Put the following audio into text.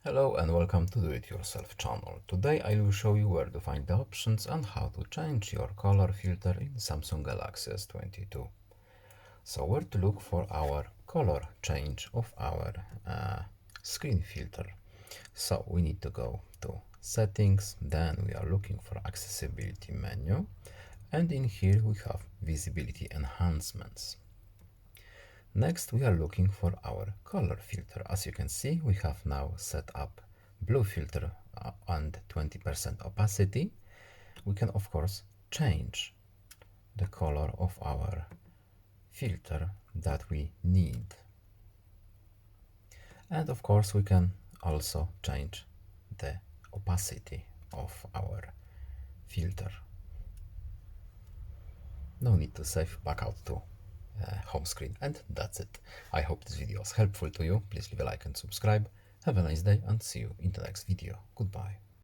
Hello and welcome to Do It Yourself channel. Today I will show you where to find the options and how to change your color filter in Samsung Galaxy S22. So where to look for our color change of our screen filter. So we need to go to settings, then we are looking for accessibility menu, and in here we have visibility enhancements. Next, we are looking for our color filter. As you can see, we have now set up blue filter and 20% opacity. We can, of course, change the color of our filter that we need. And of course, we can also change the opacity of our filter. No need to save, back out to home screen, and that's it. I hope this video was helpful to you. Please leave a like and subscribe. Have a nice day and see you in the next video. Goodbye.